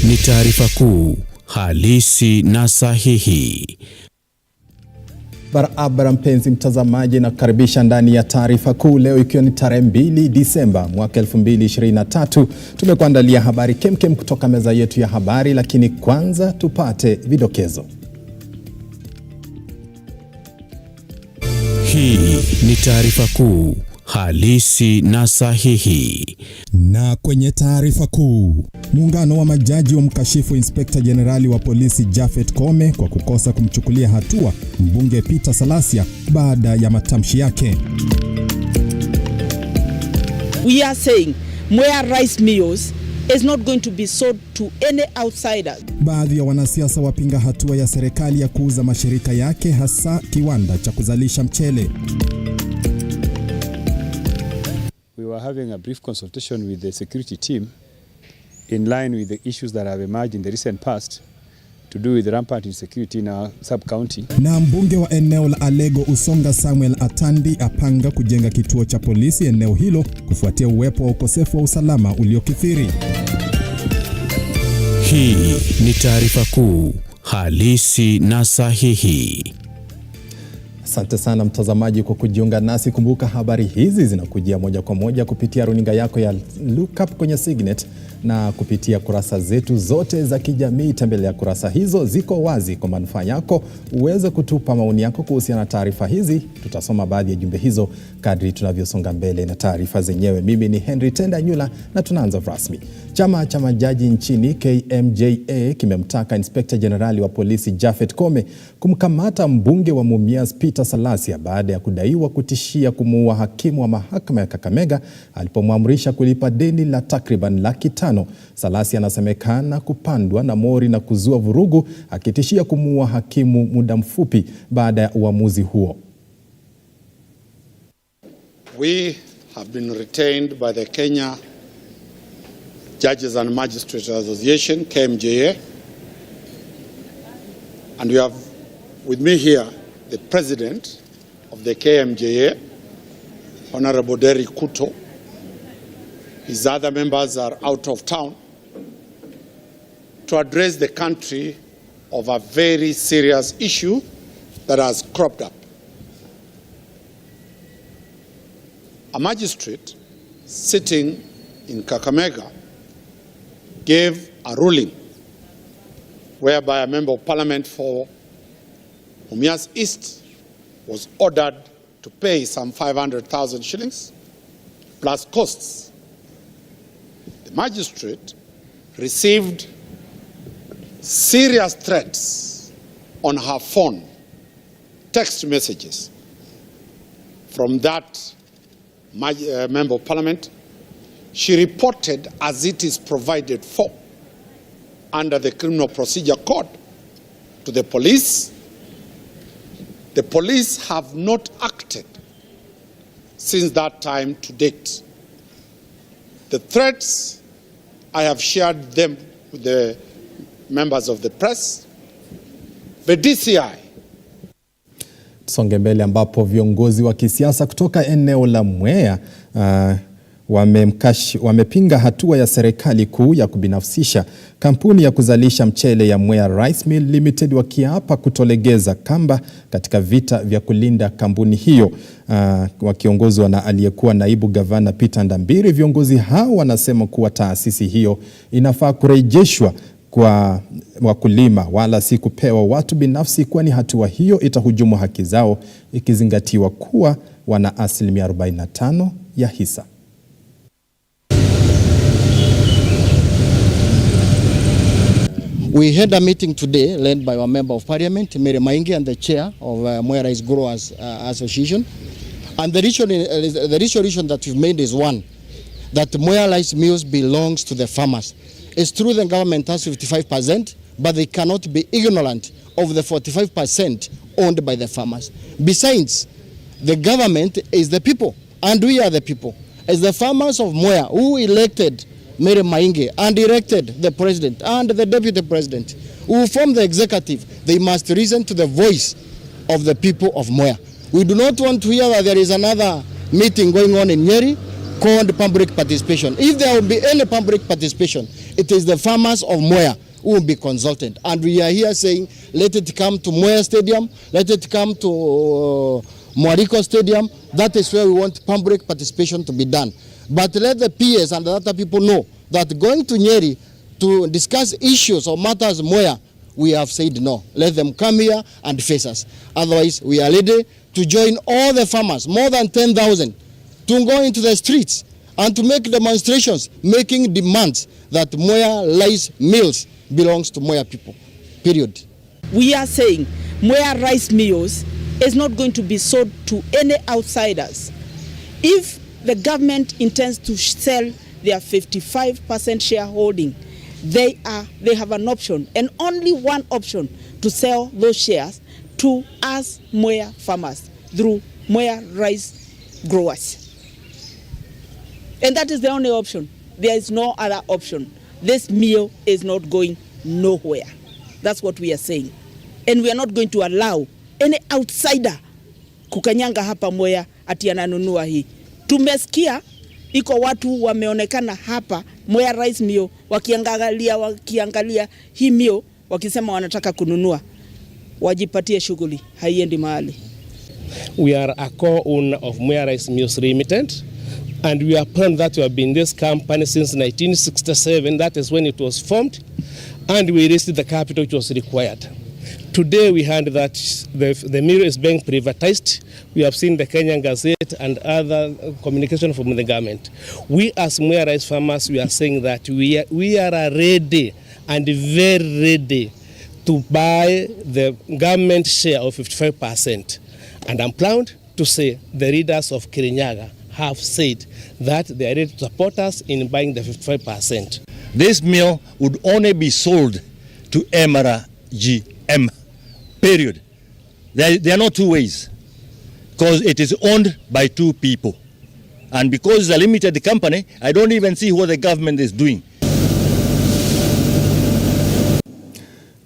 ni Taarifa Kuu, halisi na sahihi. Barabara mpenzi mtazamaji, na kukaribisha ndani ya Taarifa Kuu leo ikiwa ni tarehe 2 Disemba mwaka 2023. Tumekuandalia habari kemkem kutoka meza yetu ya habari, lakini kwanza tupate vidokezo. Hii ni Taarifa Kuu, halisi na sahihi. Na kwenye Taarifa Kuu, muungano wa majaji wa mkashifu Inspekta Jenerali wa Polisi Japheth Koome kwa kukosa kumchukulia hatua mbunge Salasya baada ya matamshi yake. We are saying Mwea rice mills is not going to be sold to any outsider. Baadhi ya wanasiasa wapinga hatua ya serikali ya kuuza mashirika yake, hasa kiwanda cha kuzalisha mchele. We were having a brief consultation with the security team in line with the issues that have emerged in the recent past to do with rampant insecurity in our sub-county. Na mbunge wa eneo la Alego Usonga Samuel Atandi apanga kujenga kituo cha polisi eneo hilo kufuatia uwepo wa ukosefu wa usalama uliokithiri. Hii ni Taarifa Kuu, halisi na sahihi. Asante sana mtazamaji kwa kujiunga nasi. Kumbuka habari hizi zinakujia moja kwa moja kupitia runinga yako ya Lookuptv kwenye Signet na kupitia kurasa zetu zote za kijamii. Tembelea kurasa hizo, ziko wazi kwa manufaa yako. Uweze kutupa maoni yako kuhusiana na taarifa hizi. Tutasoma baadhi ya jumbe hizo kadri tunavyosonga mbele na taarifa zenyewe. Mimi ni Henry Tenda Nyula na tunaanza rasmi. Chama cha majaji nchini Kmja kimemtaka Inspekta Jenerali wa Polisi Japheth Koome kumkamata mbunge wa Mumias Salasya baada ya kudaiwa kutishia kumuua hakimu wa mahakama ya Kakamega alipomwamrisha kulipa deni la takriban $500,000. Salasya anasemekana kupandwa na mori na kuzua vurugu, akitishia kumuua hakimu muda mfupi baada ya uamuzi huo. We have been retained by the Kenya Judges and Magistrates Association, Kmja, and we have with me here the President of the Kmja, Honorable Derek Kuto. His other members are out of town to address the country of a very serious issue that has cropped up. A magistrate sitting in Kakamega gave a ruling whereby a member of parliament for Mumias East was ordered to pay some 500,000 shillings plus costs. The magistrate received serious threats on her phone, text messages from that member of parliament. She reported, as it is provided for under the Criminal Procedure Code, to the police. The police have not acted since that time to date. The threats, I have shared them with the members of the press. The DCI. Songe mbele ambapo viongozi wa kisiasa kutoka eneo la Mwea wamepinga hatua ya serikali kuu ya kubinafsisha kampuni ya kuzalisha mchele ya Mwea Rice Mill Limited, wakiapa kutolegeza kamba katika vita vya kulinda kampuni hiyo. Wakiongozwa na aliyekuwa naibu gavana Peter Ndambiri, viongozi hao wanasema kuwa taasisi hiyo inafaa kurejeshwa kwa wakulima wala si kupewa watu binafsi, kwani hatua hiyo itahujumu haki zao ikizingatiwa kuwa wana 45% ya hisa. We had a meeting today led by our Member of Parliament, Mary Maingi, and the chair of Mwea Rice Growers Association. And the resolution that we've made is one, that Mwea Rice Mills belongs to the farmers. It's true the government has 55%, but they cannot be ignorant of the 45% owned by the farmers. Besides, the government is the people, and we are the people. As the farmers of Mwea, who elected Mary Maingi and elected the president and the deputy president, who form the executive, they must listen to the voice of the people of Mwea. We do not want to hear that there is another meeting going on in Nyeri called public participation. If there will be any public participation, it is the farmers of Mwea who will be consulted. And we are here saying, let it come to Mwea Stadium, let it come to Mwariko Stadium. That is where we want public participation to be done. But let the PS and the other people know that going to Nyeri to discuss issues or matters Mwea, we have said no. Let them come here and face us. Otherwise, we are ready to join all the farmers, more than 10,000, to go into the streets and to make demonstrations, making demands that Mwea rice mills belongs to Mwea people, period. We are saying Mwea rice mills is not going to be sold to any outsiders. If the government intends to sell their 55% shareholding, they have an option, and only one option, to sell those shares to us Mwea farmers through Mwea rice growers. And that is the only option. There is no other option. This mill is not going nowhere. That's what we are saying. And we are not going to allow any outsider kukanyanga hapa Mwea ati ananunua hii. Tumesikia iko watu wameonekana hapa Mwea rice mill wakiangalia hii mill wakisema wanataka kununua. Wajipatie shughuli, haiendi mahali. We are a co-owner of Mwea Rice Mills Limited, and we are proud that we have been in this company since 1967. That is when it was formed, and we raised the capital which was required. Today we heard that the mill is being privatized. We have seen the Kenyan Gazette and other communication from the government. We as Mwea rice farmers, we are saying that we are ready and very ready to buy the government share of 55%. And I'm proud to say the leaders of Kirinyaga have said that they are ready to support us in buying the 55%. This mill would only be sold to MRGM, period. There are no two ways, because it is owned by two people. And because it's a limited company, I don't even see what the government is doing.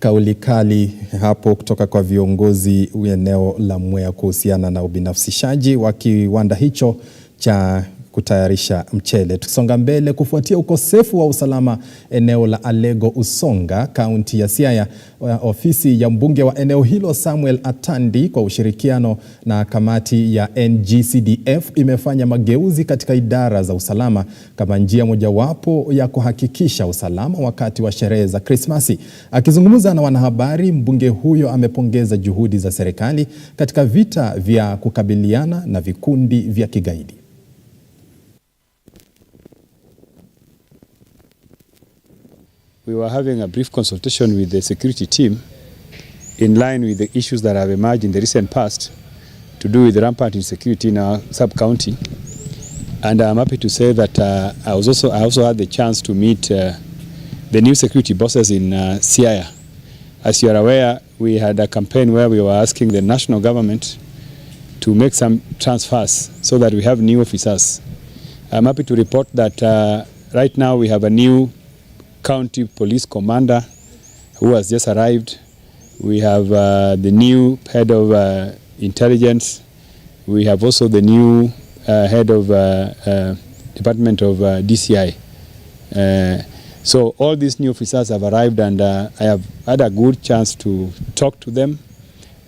Kauli kali hapo kutoka kwa viongozi eneo la Mwea kuhusiana na ubinafsishaji wa kiwanda hicho cha kutayarisha mchele. Tukisonga mbele, kufuatia ukosefu wa usalama eneo la Alego Usonga, kaunti ya Siaya, ofisi ya mbunge wa eneo hilo Samuel Atandi kwa ushirikiano na kamati ya NGCDF imefanya mageuzi katika idara za usalama kama njia mojawapo ya kuhakikisha usalama wakati wa sherehe za Krismasi. Akizungumza na wanahabari, mbunge huyo amepongeza juhudi za serikali katika vita vya kukabiliana na vikundi vya kigaidi. We were having a brief consultation with the security team in line with the issues that have emerged in the recent past to do with rampant insecurity in our sub-county. And I'm happy to say that I also had the chance to meet the new security bosses in Siaya. As you are aware, we had a campaign where we were asking the national government to make some transfers so that we have new officers. I'm happy to report that right now we have a new county police commander who has just arrived. We have the new head of intelligence. We have also the new head of Department of DCI. So all these new officers have arrived, and I have had a good chance to talk to them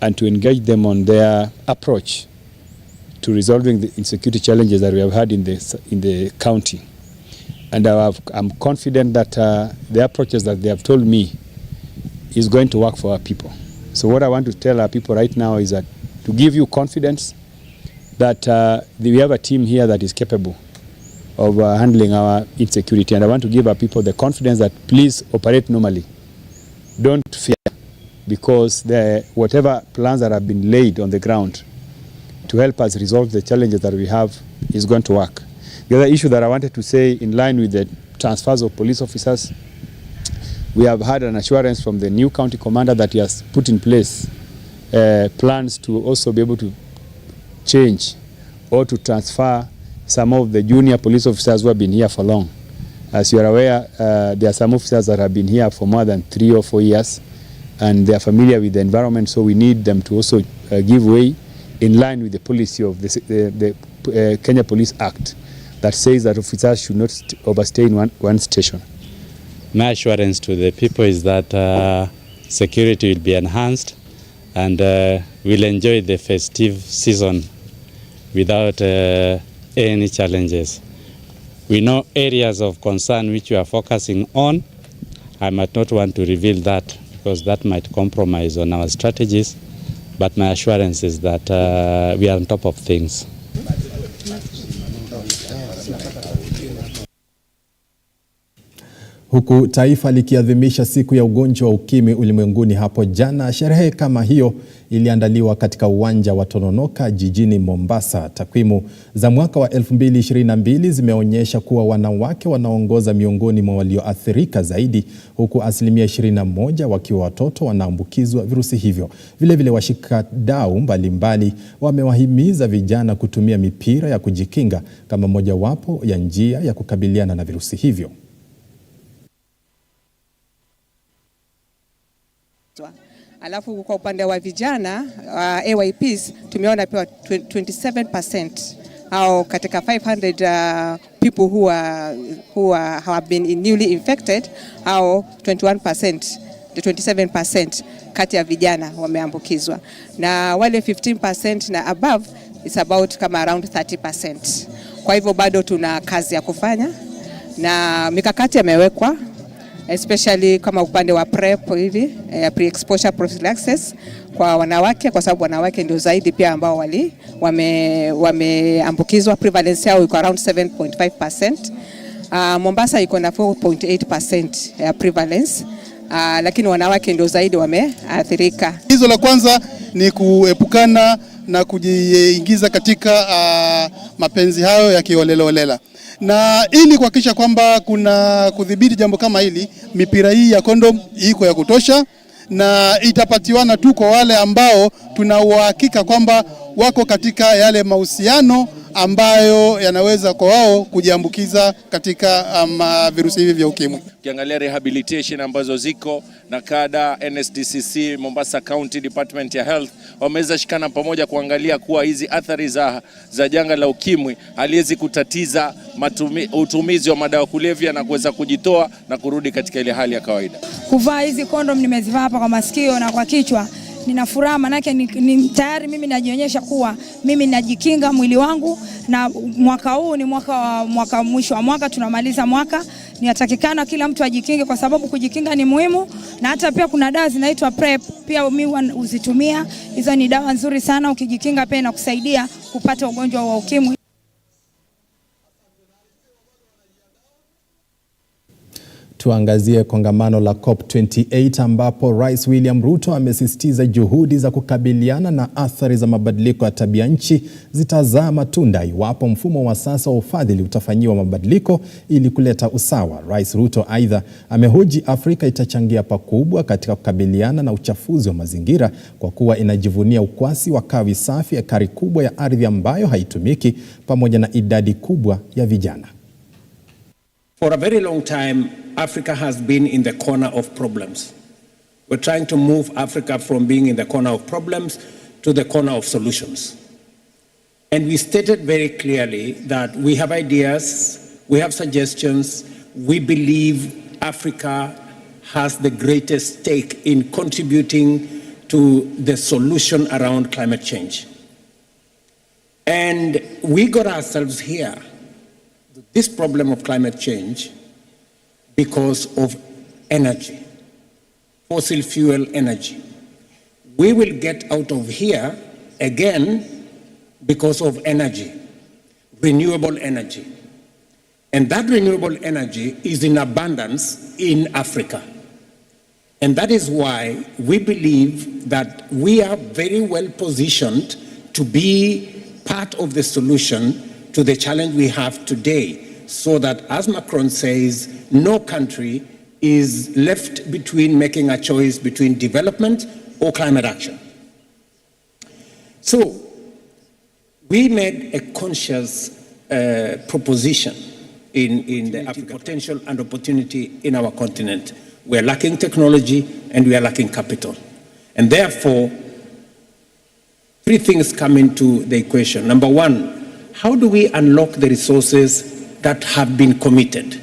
and to engage them on their approach to resolving the insecurity challenges that we have had in the county. And I'm confident that the approaches that they have told me is going to work for our people. So what I want to tell our people right now is that to give you confidence that we have a team here that is capable of handling our insecurity. And I want to give our people the confidence that please operate normally. Don't fear, because whatever plans that have been laid on the ground to help us resolve the challenges that we have is going to work. The other issue that I wanted to say, in line with the transfers of police officers, we have had an assurance from the new county commander that he has put in place plans to also be able to change or to transfer some of the junior police officers who have been here for long. As you are aware, there are some officers that have been here for more than 3 or 4 years, and they are familiar with the environment, so we need them to also give way in line with the policy of the Kenya Police Act. that says that officers should not overstay in one station. My assurance to the people is that security will be enhanced and we'll enjoy the festive season without any challenges. We know areas of concern which we are focusing on. I might not want to reveal that because that might compromise on our strategies, but my assurance is that we are on top of things. Huku taifa likiadhimisha siku ya ugonjwa wa ukimwi ulimwenguni hapo jana, sherehe kama hiyo iliandaliwa katika uwanja wa Tononoka jijini Mombasa. Takwimu za mwaka wa 2022 zimeonyesha kuwa wanawake wanaongoza miongoni mwa walioathirika zaidi, huku asilimia 21 wakiwa watoto wanaambukizwa virusi hivyo. Vilevile washikadau mbalimbali wamewahimiza vijana kutumia mipira ya kujikinga kama mojawapo ya njia ya kukabiliana na virusi hivyo. Alafu kwa upande wa vijana AYPs tumeona pia 27% au katika 500 people who have been newly infected au 21%, the 27% kati ya vijana wameambukizwa, na wale 15% na above is about kama around 30%. Kwa hivyo bado tuna kazi ya kufanya na mikakati yamewekwa, especially kama upande wa PrEP hivi, pre-exposure prophylaxis kwa wanawake, kwa sababu wanawake ndio zaidi pia ambao wameambukizwa. Prevalence yao iko around 7.5%. Mombasa iko na 4.8% ya prevalence, lakini wanawake ndio zaidi wameathirika. Hizo la kwanza ni kuepukana na kujiingiza katika mapenzi hayo ya kiolelaolela. Na ili kuhakikisha kwamba kuna kudhibiti jambo kama hili, mipira hii ya kondom iko ya kutosha na itapatiwana tu kwa wale ambao tuna uhakika kwamba wako katika yale mahusiano ambayo yanaweza kwa wao kujiambukiza katika virusi hivi vya ukimwi. Ukiangalia rehabilitation ambazo ziko na kada, NSDCC, Mombasa County Department ya Health wameweza shikana pamoja kuangalia kuwa hizi athari za janga la ukimwi haliwezi kutatiza utumizi wa madawa kulevya na kuweza kujitoa na kurudi katika ile hali ya kawaida. Kuvaa hizi kondom nimezivaa hapa kwa masikio na kwa kichwa. Nina furaha manake ni tayari mimi najionyesha kuwa mimi najikinga mwili wangu, na mwaka huu ni mwaka mwisho wa mwaka, tunamaliza mwaka. Niatakikana kila mtu ajikinge kwa sababu kujikinga ni muhimu, na hata pia kuna dawa zinaitwa PrEP pia mimi uzitumia. Hizo ni dawa nzuri sana, ukijikinga pia inakusaidia kupata ugonjwa wa ukimwi. Tuangazie kongamano la COP28 ambapo Rais William RUTO amesisitiza juhudi za kukabiliana na athari za mabadiliko ya tabia nchi zitazaa matunda iwapo mfumo wa sasa wa ufadhili utafanyiwa mabadiliko ili kuleta usawa. Rais RUTO aidha amehoji Afrika itachangia pakubwa katika kukabiliana na uchafuzi wa mazingira kwa kuwa inajivunia ukwasi wa kawi safi, ekari kubwa ya ardhi ambayo haitumiki, pamoja na idadi kubwa ya vijana. For a very long time, Africa has been in the corner of problems. We're trying to move Africa from being in the corner of problems to the corner of solutions. And we stated very clearly that we have ideas, we have suggestions, we believe Africa has the greatest stake in contributing to the solution around climate change. And we got ourselves here, this problem of climate change, because of energy, fossil fuel energy. We will get out of here again because of energy, renewable energy. And that renewable energy is in abundance in Africa. And that is why we believe that we are very well positioned to be part of the solution to the challenge we have today, so that, as Macron says, no country is left between making a choice between development or climate action. So we made a conscious proposition in the African potential and opportunity in our continent. We are lacking technology and we are lacking capital. And therefore, three things come into the equation. Number one, how do we unlock the resources that have been committed,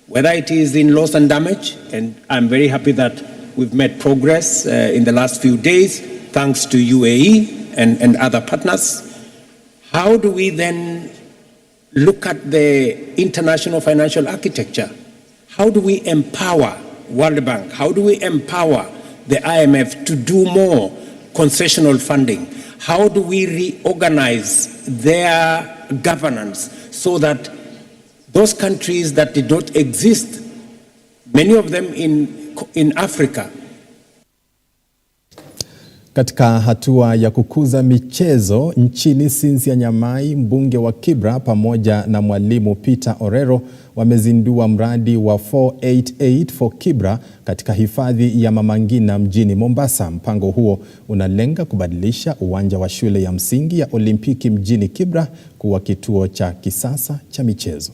whether it is in loss and damage, and I'm very happy that we've made progress in the last few days, thanks to UAE and other partners. How do we then look at the international financial architecture? How do we empower World Bank? How do we empower the IMF to do more concessional funding? How do we reorganize their governance so that those countries that did not exist, many of them in Africa. Katika hatua ya kukuza michezo nchini, Salasya Nyamai, mbunge wa Kibra pamoja na mwalimu Peter Orero wamezindua mradi wa 488 for Kibra katika hifadhi ya Mama Ngina mjini Mombasa. Mpango huo unalenga kubadilisha uwanja wa shule ya msingi ya Olimpiki mjini Kibra kuwa kituo cha kisasa cha michezo.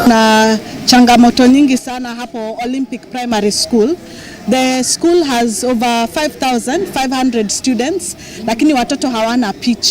Na changamoto nyingi sana hapo Olympic Primary School. The school has over 5,500 students, lakini watoto hawana pitch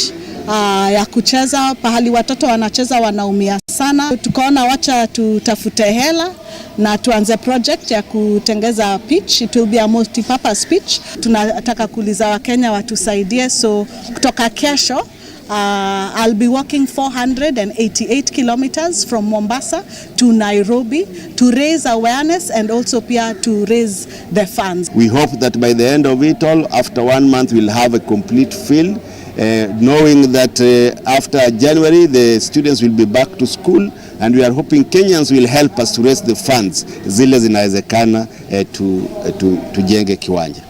ya kucheza. Pahali watoto wanacheza wanaumia sana. Tukaona wacha tutafute hela na tuanze project ya kutengeza pitch. It will be a multi-purpose pitch. Tunataka kuuliza Wakenya watusaidie, so kutoka kesho I'll be walking 488 kilometers from Mombasa to Nairobi to raise awareness and also to raise the funds. We hope that by the end of it all, after 1 month, we'll have a complete field, knowing that after January, the students will be back to school, and we are hoping Kenyans will help us to raise the funds zile zinawezekana tujenge kiwanja.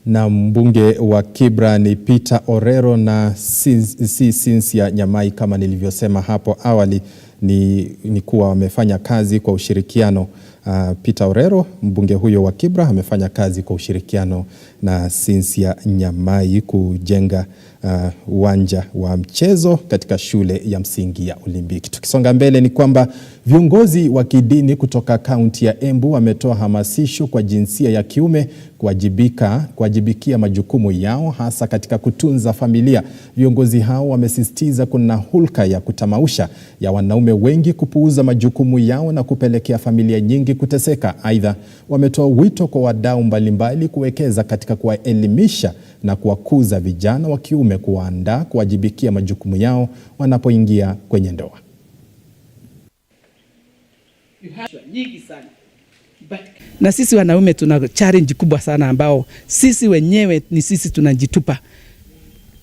Na mbunge wa Kibra ni Peter Orero na Salasya Nyamai, kama nilivyosema hapo awali, ni kuwa wamefanya kazi kwa ushirikiano. Peter Orero, mbunge huyo wa Kibra, amefanya kazi kwa ushirikiano na Salasya Nyamai kujenga uwanja wa mchezo katika shule ya msingi ya Olimpiki. Tukisonga mbele ni kwamba viongozi wa kidini kutoka kaunti ya Embu wametoa hamasisho kwa jinsia ya kiume kuwajibikia majukumu yao, hasa katika kutunza familia. Viongozi hao wamesisitiza kuna hulka ya kutamausha ya wanaume wengi kupuuza majukumu yao na kupelekea familia nyingi kuteseka. Aidha, wametoa wito kwa wadau mbalimbali kuwekeza katika kuwaelimisha na kuwakuza vijana wa kiume kuwaandaa kuwajibikia majukumu yao wanapoingia kwenye ndoa. Na sisi wanaume tuna challenge kubwa sana ambao sisi wenyewe ni sisi tunajitupa.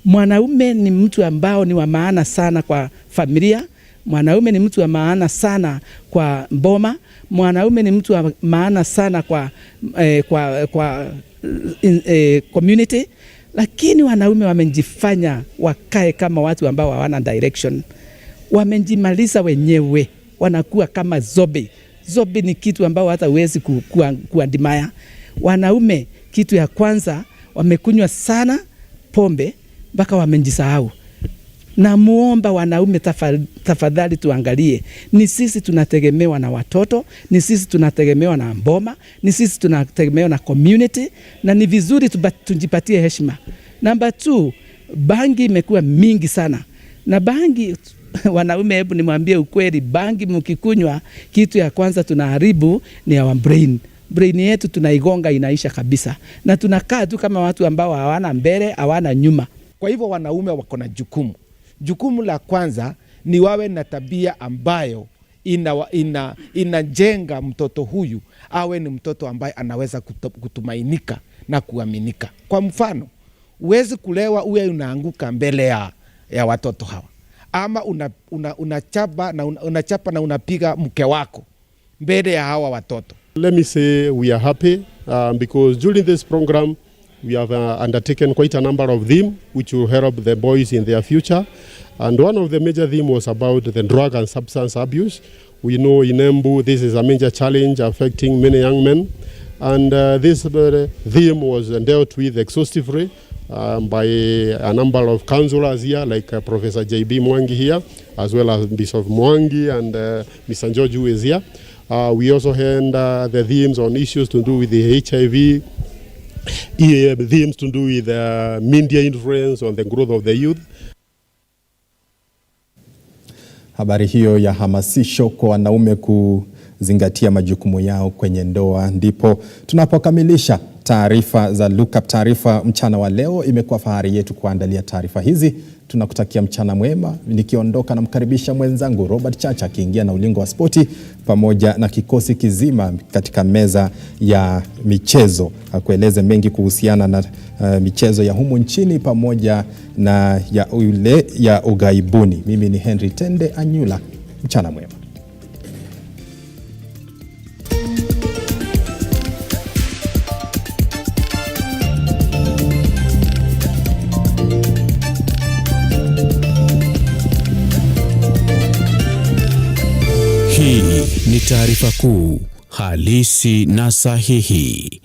Mwanaume ni mtu ambao ni wa maana sana kwa familia. Mwanaume ni mtu wa maana sana kwa mboma. Mwanaume ni mtu wa maana sana kwa community. Lakini wanaume wamejifanya wakae kama watu ambao hawana direction. Wamejimaliza wenyewe, wanakuwa kama zombie. Zombie ni kitu ambao hata huwezi kuandimaya. Wanaume kitu ya kwanza wamekunywa sana pombe mpaka wamejisahau. Na muomba wanaume tafadhali tuangalie, ni sisi tunategemewa na watoto, ni sisi tunategemewa na mboma, ni sisi tunategemewa na community, na ni vizuri tujipatie heshima. Number 2, bangi imekuwa mingi sana. Na bangi, wanaume hebu nimwambie ukweli, bangi mkikunywa, kitu ya kwanza tunaharibu ni our brain. Brain yetu tunaigonga inaisha kabisa. Na tunakaa tu kama watu ambao hawana mbele, hawana nyuma. Kwa hivyo wanaume wako na jukumu. Jukumu la kwanza ni wawe na tabia ambayo inajenga mtoto huyu awe ni mtoto ambaye anaweza kutumainika na kuaminika. Kwa mfano, uwezi kulewa uwe unaanguka mbele ya watoto hawa. Ama unachapa na unapiga mke wako mbele ya hawa watoto. Let me say we are happy because during this program we have undertaken quite a number of them which will help the boys in their future. And one of the major themes was about the drug and substance abuse. We know in Embu this is a major challenge affecting many young men. And this theme was dealt with exhaustively by a number of councillors here, like Professor J.B. Mwangi here, as well as Bishop Mwangi and Mr. George who is here. We also had the themes on issues to do with the HIV, themes to do with media influence on the growth of the youth. Habari hiyo ya hamasisho kwa wanaume kuzingatia majukumu yao kwenye ndoa. Ndipo tunapokamilisha taarifa za Lookup. Taarifa mchana wa leo. Imekuwa fahari yetu kuandalia taarifa hizi. Tunakutakia mchana mwema. Nikiondoka na mkaribisha mwenzangu Robert Chacha akiingia na ulingo wa spoti pamoja na kikosi kizima katika meza ya michezo. Akueleze mengi kuhusiana na michezo ya humu nchini pamoja na ya ugaibuni. Mimi ni Henry Tende Anyula. Mchana mwema. Hii ni taarifa kuu halisi na sahihi.